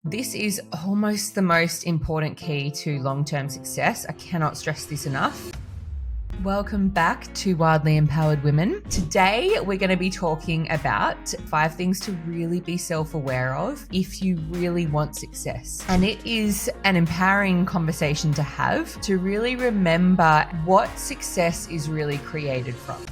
This is almost the most important key to long-term success. I cannot stress this enough. Welcome back to Wildly Empowered Women. Today, we're going to be talking about 5 things to really be self-aware of if you really want success. And it is an empowering conversation to have to really remember what success is really created from.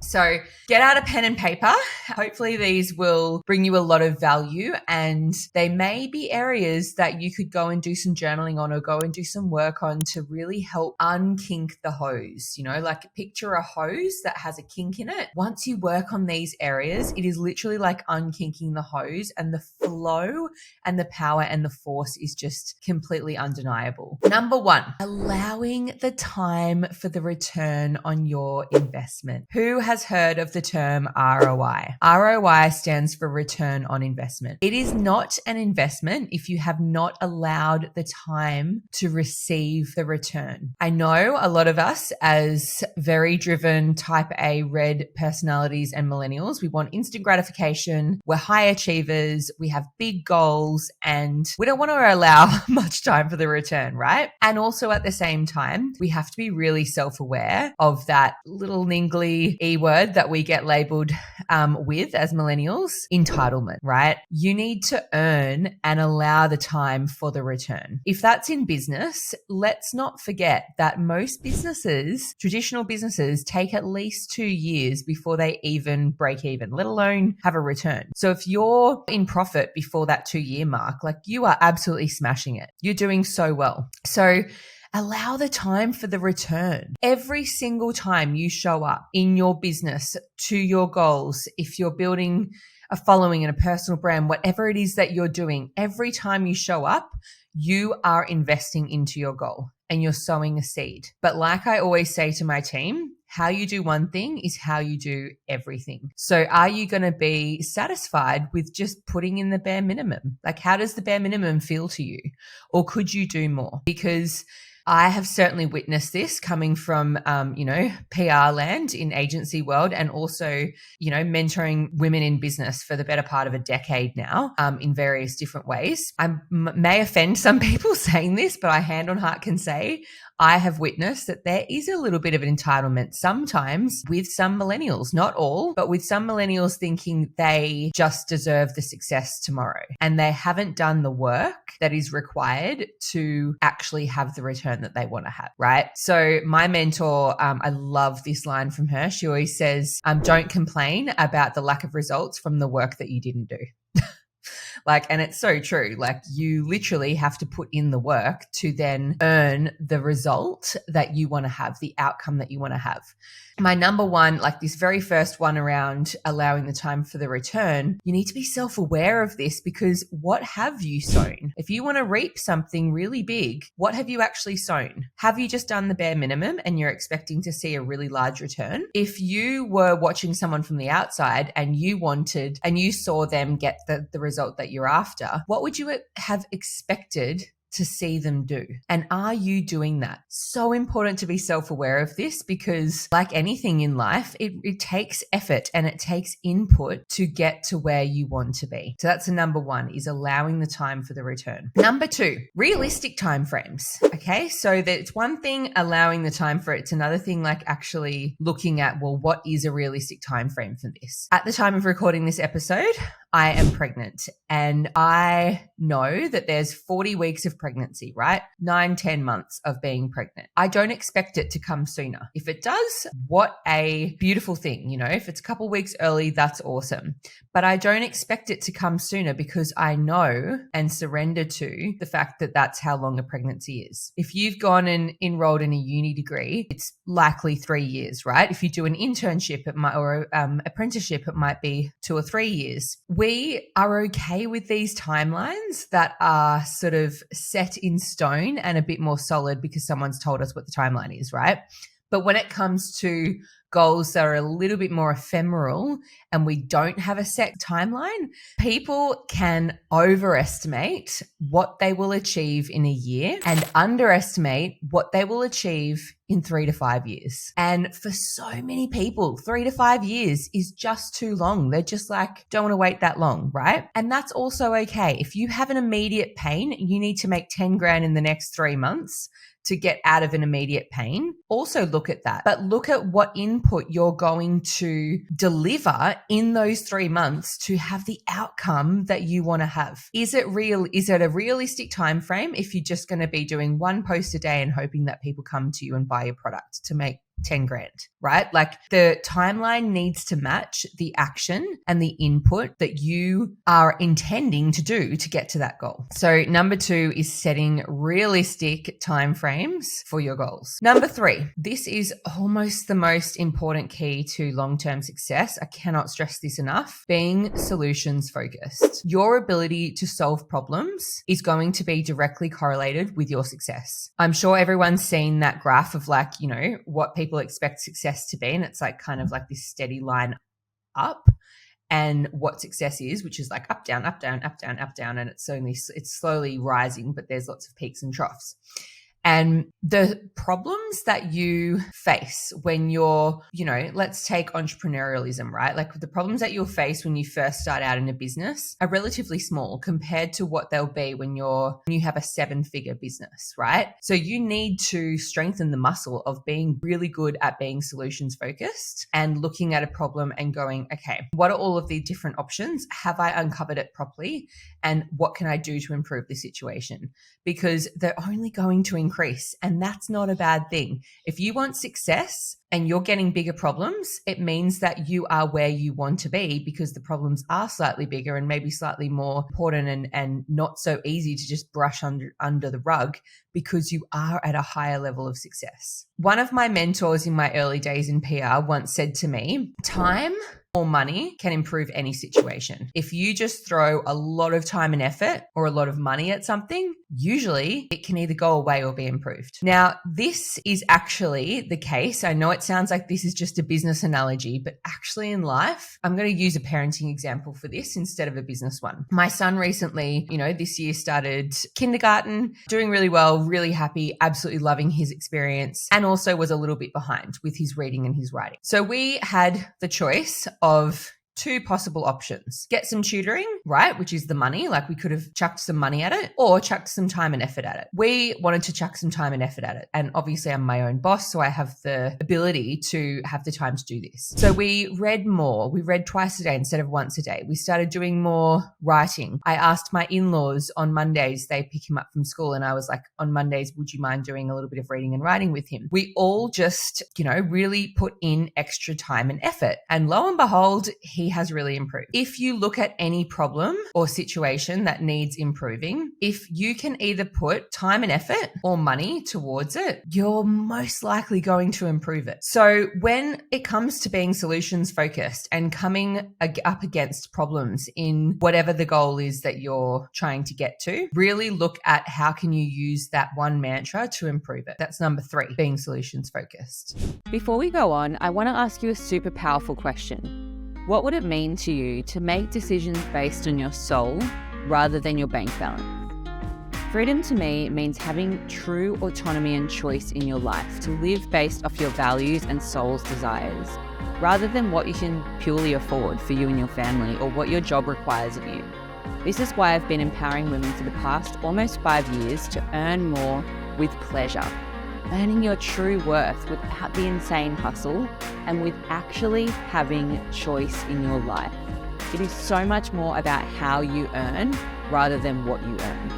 So get out a pen and paper. Hopefully these will bring you a lot of value, and they may be areas that you could go and do some journaling on or go and do some work on to really help unkink the hose. You know, like picture a hose that has a kink in it. Once you work on these areas, it is literally like unkinking the hose, and the flow and the power and the force is just completely undeniable. Number 1, allowing the time for the return on your investment. Who has heard of the term ROI? ROI stands for return on investment. It is not an investment if you have not allowed the time to receive the return. I know a lot of us as very driven type A red personalities and millennials, we want instant gratification. We're high achievers. We have big goals and we don't want to allow much time for the return, right? And also at the same time, we have to be really self-aware of that little ningly E word that we get labeled with as millennials, entitlement, right? You need to earn and allow the time for the return. If that's in business, let's not forget that most businesses, traditional businesses, take at least 2 years before they even break even, let alone have a return. So if you're in profit before that 2-year mark, like you are absolutely smashing it. You're doing so well. So allow the time for the return. Every single time you show up in your business to your goals, if you're building a following and a personal brand, whatever it is that you're doing, every time you show up, you are investing into your goal and you're sowing a seed. But like I always say to my team, how you do one thing is how you do everything. So are you going to be satisfied with just putting in the bare minimum? Like, how does the bare minimum feel to you? Or could you do more? Because I have certainly witnessed this coming from, PR land in agency world, and also, mentoring women in business for the better part of a decade now, in various different ways. I may offend some people saying this, but I hand on heart can say I have witnessed that there is a little bit of an entitlement sometimes with some millennials, not all, but with some millennials thinking they just deserve the success tomorrow and they haven't done the work that is required to actually have the return that they want to have, right? So my mentor, I love this line from her. She always says, don't complain about the lack of results from the work that you didn't do. And it's so true. Like, you literally have to put in the work to then earn the result that you want to have, the outcome that you want to have. My number 1, this very first one around allowing the time for the return, you need to be self-aware of this, because what have you sown? If you want to reap something really big, what have you actually sown? Have you just done the bare minimum and you're expecting to see a really large return? If you were watching someone from the outside and you saw them get the result that you're after, what would you have expected to see them do? And are you doing that? So important to be self-aware of this, because like anything in life, it takes effort and it takes input to get to where you want to be. So that's the number 1, is allowing the time for the return. Number 2, realistic timeframes. Okay. So that's one thing, allowing the time for it. It's another thing, actually looking at, well, what is a realistic time frame for this? At the time of recording this episode, I am pregnant, and I know that there's 40 weeks of pregnancy, right? 9-10 months of being pregnant. I don't expect it to come sooner. If it does, what a beautiful thing. If it's a couple weeks early, that's awesome. But I don't expect it to come sooner, because I know and surrender to the fact that that's how long a pregnancy is. If you've gone and enrolled in a uni degree, it's likely 3 years, right? If you do an internship, or apprenticeship, it might be 2 or 3 years. We are okay with these timelines that are sort of set in stone and a bit more solid because someone's told us what the timeline is, right? But when it comes to goals that are a little bit more ephemeral and we don't have a set timeline, people can overestimate what they will achieve in a year and underestimate what they will achieve in 3 to 5 years. And for so many people, 3 to 5 years is just too long. They're just like, don't want to wait that long, right? And that's also okay. If you have an immediate pain, you need to make 10 grand in the next 3 months to get out of an immediate pain. Also look at that, but look at what input you're going to deliver in those 3 months to have the outcome that you want to have. Is it real? Is it a realistic time frame if you're just going to be doing one post a day and hoping that people come to you and buy your product to make 10 grand, right? Like the timeline needs to match the action and the input that you are intending to do to get to that goal. So number 2 is setting realistic timeframes for your goals. Number 3, this is almost the most important key to long-term success. I cannot stress this enough. Being solutions focused. Your ability to solve problems is going to be directly correlated with your success. I'm sure everyone's seen that graph of like, you know, what people expect success to be. And it's like kind of like this steady line up, and what success is, which is like up, down, up, down, up, down, up, down. And it's slowly rising, but there's lots of peaks and troughs. And the problems that you face when you're, you know, let's take entrepreneurialism, right? Like the problems that you'll face when you first start out in a business are relatively small compared to what they'll be when you have a 7-figure business, right? So you need to strengthen the muscle of being really good at being solutions focused and looking at a problem and going, okay, what are all of the different options? Have I uncovered it properly? And what can I do to improve the situation? Because they're only going to increase, and that's not a bad thing. If you want success and you're getting bigger problems, it means that you are where you want to be because the problems are slightly bigger and maybe slightly more important and not so easy to just brush under the rug because you are at a higher level of success. One of my mentors in my early days in PR once said to me, time or money can improve any situation. If you just throw a lot of time and effort or a lot of money at something, usually it can either go away or be improved. Now, this is actually the case. I know it sounds like this is just a business analogy, but actually in life, I'm going to use a parenting example for this instead of a business one. My son recently, this year started kindergarten, doing really well, really happy, absolutely loving his experience, and also was a little bit behind with his reading and his writing. So we had the choice of 2 possible options. Get some tutoring, right? Which is the money. Like we could have chucked some money at it or chucked some time and effort at it. We wanted to chuck some time and effort at it. And obviously I'm my own boss, so I have the ability to have the time to do this. So we read more. We read twice a day instead of once a day. We started doing more writing. I asked my in-laws on Mondays, they pick him up from school, and I was like, on Mondays, would you mind doing a little bit of reading and writing with him? We all just, really put in extra time and effort. And lo and behold, he has really improved. If you look at any problem or situation that needs improving, if you can either put time and effort or money towards it, you're most likely going to improve it. So when it comes to being solutions focused and coming up against problems in whatever the goal is that you're trying to get to, really look at how can you use that one mantra to improve it. That's number 3, being solutions focused. Before we go on, I want to ask you a super powerful question. What would it mean to you to make decisions based on your soul rather than your bank balance? Freedom to me means having true autonomy and choice in your life to live based off your values and soul's desires, rather than what you can purely afford for you and your family or what your job requires of you. This is why I've been empowering women for the past almost 5 years to earn more with pleasure, earning your true worth without the insane hustle and with actually having choice in your life. It is so much more about how you earn rather than what you earn.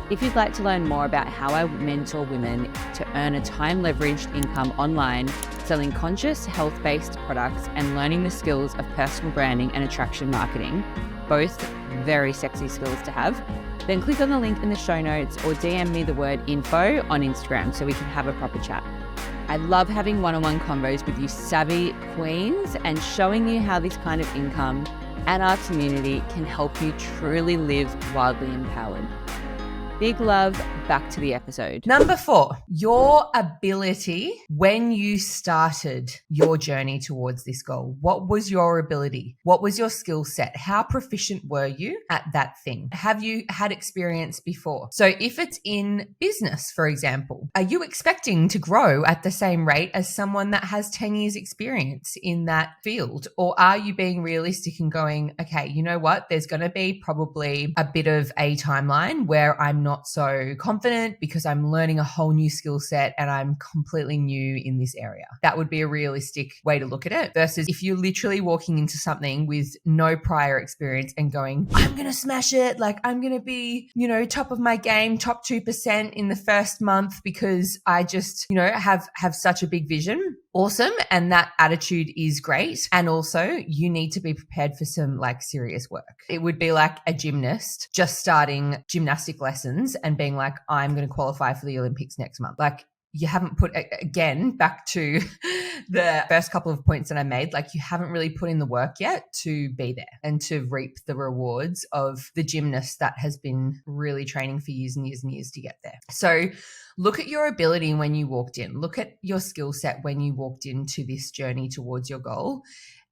If you'd like to learn more about how I mentor women to earn a time-leveraged income online, selling conscious, health-based products and learning the skills of personal branding and attraction marketing, both very sexy skills to have, then click on the link in the show notes or DM me the word info on Instagram so we can have a proper chat. I love having one-on-one convos with you savvy queens and showing you how this kind of income and our community can help you truly live wildly empowered. Big love. Back to the episode. Number 4, your ability when you started your journey towards this goal. What was your ability? What was your skill set? How proficient were you at that thing? Have you had experience before? So if it's in business, for example, are you expecting to grow at the same rate as someone that has 10 years experience in that field? Or are you being realistic and going, okay, you know what? There's going to be probably a bit of a timeline where I'm not so confident because I'm learning a whole new skill set and I'm completely new in this area. That would be a realistic way to look at it versus if you're literally walking into something with no prior experience and going, I'm going to smash it. Like I'm going to be, top of my game, top 2% in the first month because I just, have such a big vision. Awesome. And that attitude is great. And also you need to be prepared for some serious work. It would be like a gymnast just starting gymnastic lessons and being like, I'm going to qualify for the Olympics next month. You haven't put, again, back to the first couple of points that I made, you haven't really put in the work yet to be there and to reap the rewards of the gymnast that has been really training for years and years and years to get there. So look at your ability when you walked in. Look at your skill set when you walked into this journey towards your goal.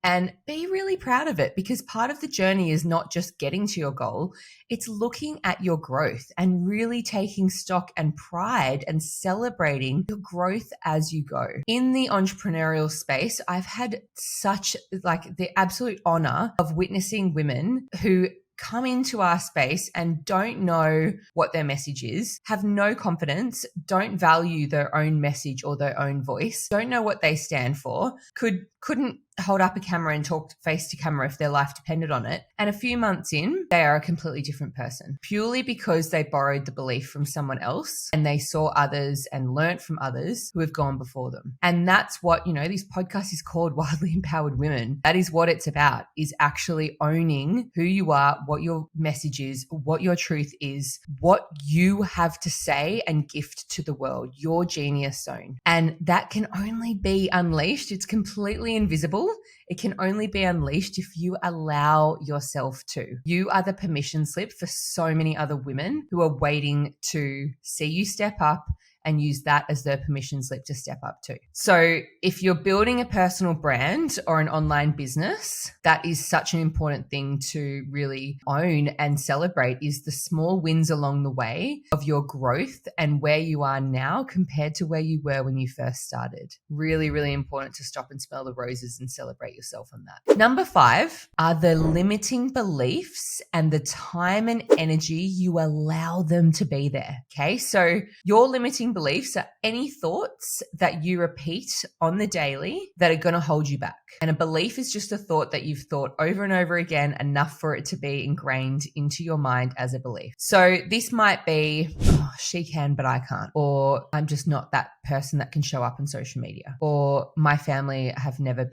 And be really proud of it because part of the journey is not just getting to your goal, it's looking at your growth and really taking stock and pride and celebrating your growth as you go. In the entrepreneurial space, I've had such the absolute honor of witnessing women who come into our space and don't know what their message is, have no confidence, don't value their own message or their own voice, don't know what they stand for, couldn't hold up a camera and talk face to camera if their life depended on it. And a few months in, they are a completely different person purely because they borrowed the belief from someone else and they saw others and learnt from others who have gone before them. And that's what, this podcast is called Wildly Empowered Women. That is what it's about, is actually owning who you are, what your message is, what your truth is, what you have to say and gift to the world, your genius zone. And that can only be unleashed. It's completely invisible. It can only be unleashed if you allow yourself to. You are the permission slip for so many other women who are waiting to see you step up and use that as their permission slip to step up too. So if you're building a personal brand or an online business, that is such an important thing to really own and celebrate, is the small wins along the way of your growth and where you are now compared to where you were when you first started. Really, really important to stop and smell the roses and celebrate yourself on that. Number 5 are the limiting beliefs and the time and energy you allow them to be there. Okay, so your limiting beliefs are any thoughts that you repeat on the daily that are going to hold you back. And a belief is just a thought that you've thought over and over again, enough for it to be ingrained into your mind as a belief. So this might be, she can, but I can't. Or I'm just not that person that can show up on social media. Or my family have never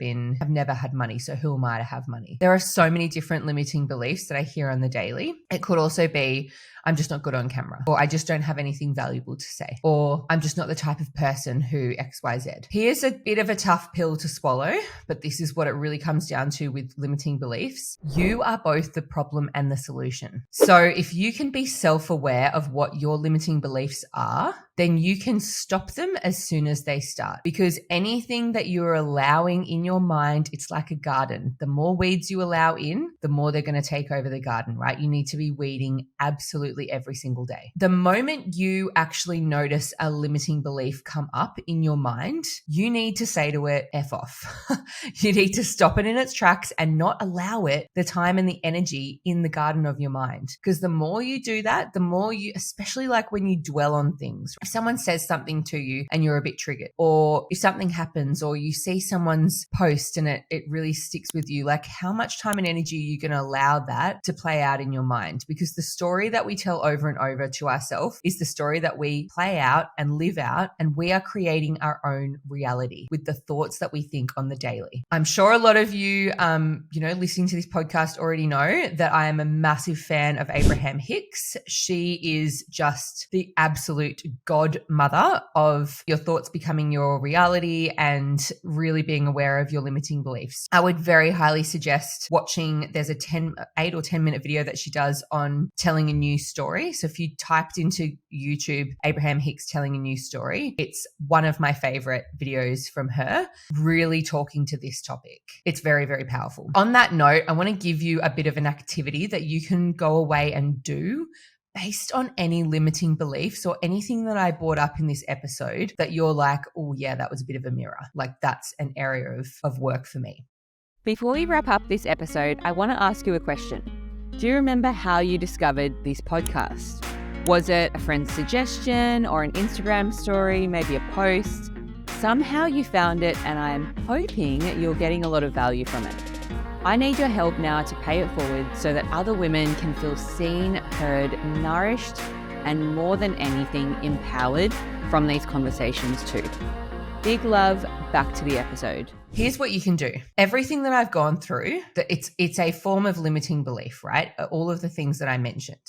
had money, so who am I to have money? There are so many different limiting beliefs that I hear on the daily. It could also be, I'm just not good on camera, or I just don't have anything valuable to say, or I'm just not the type of person who XYZ. Here's a bit of a tough pill to swallow, but this is what it really comes down to with limiting beliefs. You are both the problem and the solution. So if you can be self-aware of what your limiting beliefs are, then you can stop them as soon as they start. Because anything that you're allowing in your mind, it's like a garden. The more weeds you allow in, the more they're going to take over the garden, right? You need to be weeding absolutely every single day. The moment you actually notice a limiting belief come up in your mind, you need to say to it, F off. You need to stop it in its tracks and not allow it the time and the energy in the garden of your mind. Because the more you do that, the more you, especially when you dwell on things, if someone says something to you and you're a bit triggered, or if something happens, or you see someone's post and it really sticks with you, how much time and energy are you going to allow that to play out in your mind? Because the story that we tell over and over to ourselves is the story that we play out and live out, and we are creating our own reality with the thoughts that we think on the daily. I'm sure a lot of you, listening to this podcast already know that I am a massive fan of Abraham Hicks. She is just the absolute godmother of your thoughts becoming your reality and really being aware of your limiting beliefs. I would very highly suggest watching, there's a 8 or 10 minute video that she does on telling a new story. So if you typed into YouTube, Abraham Hicks telling a new story, it's one of my favorite videos from her, really talking to this topic. It's very, very powerful. On that note, I want to give you a bit of an activity that you can go away and do based on any limiting beliefs or anything that I brought up in this episode that you're like, oh yeah, that was a bit of a mirror. Like that's an area of work for me. Before we wrap up this episode, I want to ask you a question. Do you remember how you discovered this podcast? Was it a friend's suggestion or an Instagram story, maybe a post? Somehow you found it, and I'm hoping you're getting a lot of value from it. I need your help now to pay it forward so that other women can feel seen, heard, nourished, and more than anything, empowered from these conversations too. Big love, back to the episode. Here's what you can do. Everything that I've gone through, it's a form of limiting belief, right? All of the things that I mentioned.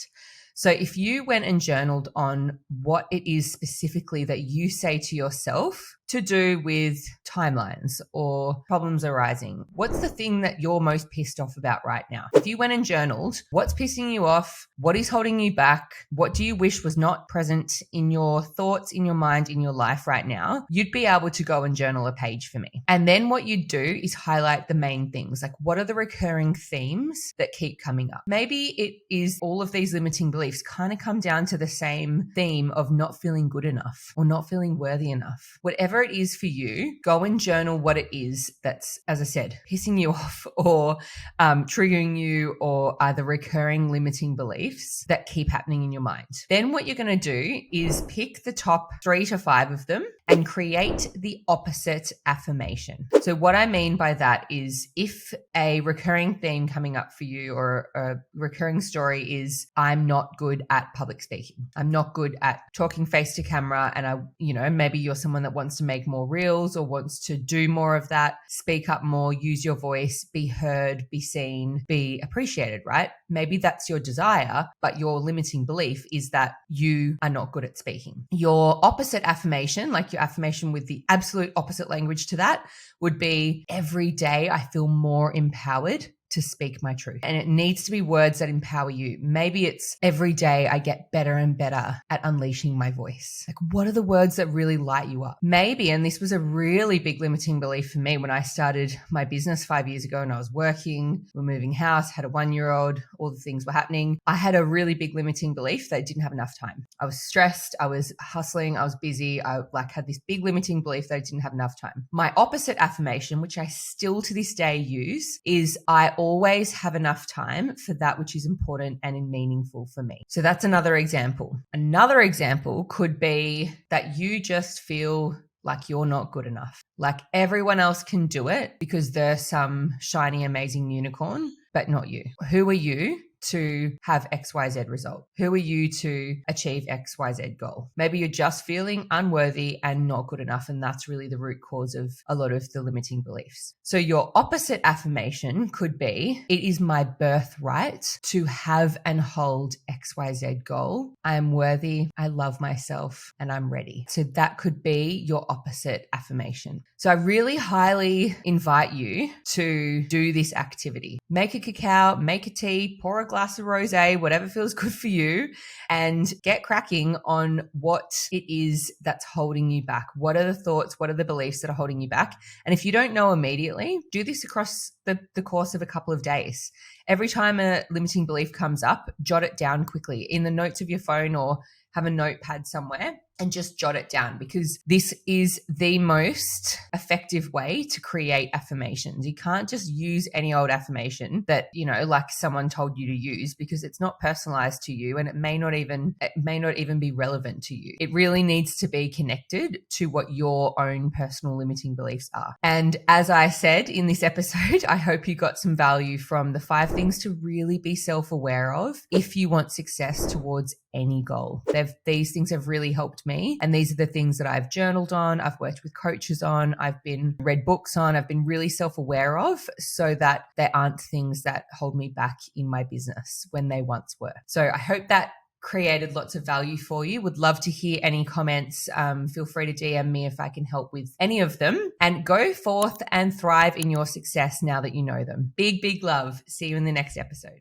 So if you went and journaled on what it is specifically that you say to yourself to do with timelines or problems arising, what's the thing that you're most pissed off about right now? If you went and journaled, what's pissing you off? What is holding you back? What do you wish was not present in your thoughts, in your mind, in your life right now? You'd be able to go and journal a page for me. And then what you do is highlight the main things. Like, what are the recurring themes that keep coming up? Maybe it is all of these limiting beliefs kind of come down to the same theme of not feeling good enough or not feeling worthy enough. Whatever it is for you, go and journal what it is that's, as I said, pissing you off or triggering you, or are the recurring limiting beliefs that keep happening in your mind. Then what you're going to do is pick the top 3 to 5 of them and create the opposite affirmation. So what I mean by that is, if a recurring theme coming up for you or a recurring story is, I'm not good at public speaking, I'm not good at talking face to camera, and maybe you're someone that wants to make more reels or wants to do more of that, speak up more, use your voice, be heard, be seen, be appreciated, right? Maybe that's your desire, but your limiting belief is that you are not good at speaking. Your opposite affirmation, like your affirmation with the absolute opposite language to that, would be, every day I feel more empowered to speak my truth. And it needs to be words that empower you. Maybe it's, every day I get better and better at unleashing my voice. Like, what are the words that really light you up? Maybe, and this was a really big limiting belief for me when I started my business 5 years ago and I was working, we're moving house, had a 1-year-old, all the things were happening. I had a really big limiting belief that I didn't have enough time. I was stressed, I was hustling, I was busy. I had this big limiting belief that I didn't have enough time. My opposite affirmation, which I still to this day use, is, I always have enough time for that which is important and meaningful for me. So that's another example. Another example could be that you just feel like you're not good enough. Like everyone else can do it because they're some shiny, amazing unicorn, but not you. Who are you to have XYZ result? Who are you to achieve XYZ goal? Maybe you're just feeling unworthy and not good enough, and that's really the root cause of a lot of the limiting beliefs. So your opposite affirmation could be, it is my birthright to have and hold XYZ goal. I am worthy, I love myself, and I'm ready. So that could be your opposite affirmation. So I really highly invite you to do this activity. Make a cacao, make a tea, pour a glass of rosé, whatever feels good for you, and get cracking on what it is that's holding you back. What are the thoughts? What are the beliefs that are holding you back? And if you don't know immediately, do this across the course of a couple of days. Every time a limiting belief comes up, jot it down quickly in the notes of your phone or have a notepad somewhere and just jot it down, because this is the most effective way to create affirmations. You can't just use any old affirmation that, like someone told you to use, because it's not personalized to you and it may not even be relevant to you. It really needs to be connected to what your own personal limiting beliefs are. And as I said in this episode, I hope you got some value from the 5 things to really be self-aware of if you want success towards any goal. These things have really helped me, and these are the things that I've journaled on, I've worked with coaches on, I've been read books on, I've been really self-aware of, so that there aren't things that hold me back in my business when they once were. So I hope that created lots of value for you. Would love to hear any comments. Feel free to DM me if I can help with any of them. And go forth and thrive in your success now that you know them. Big, big love. See you in the next episode.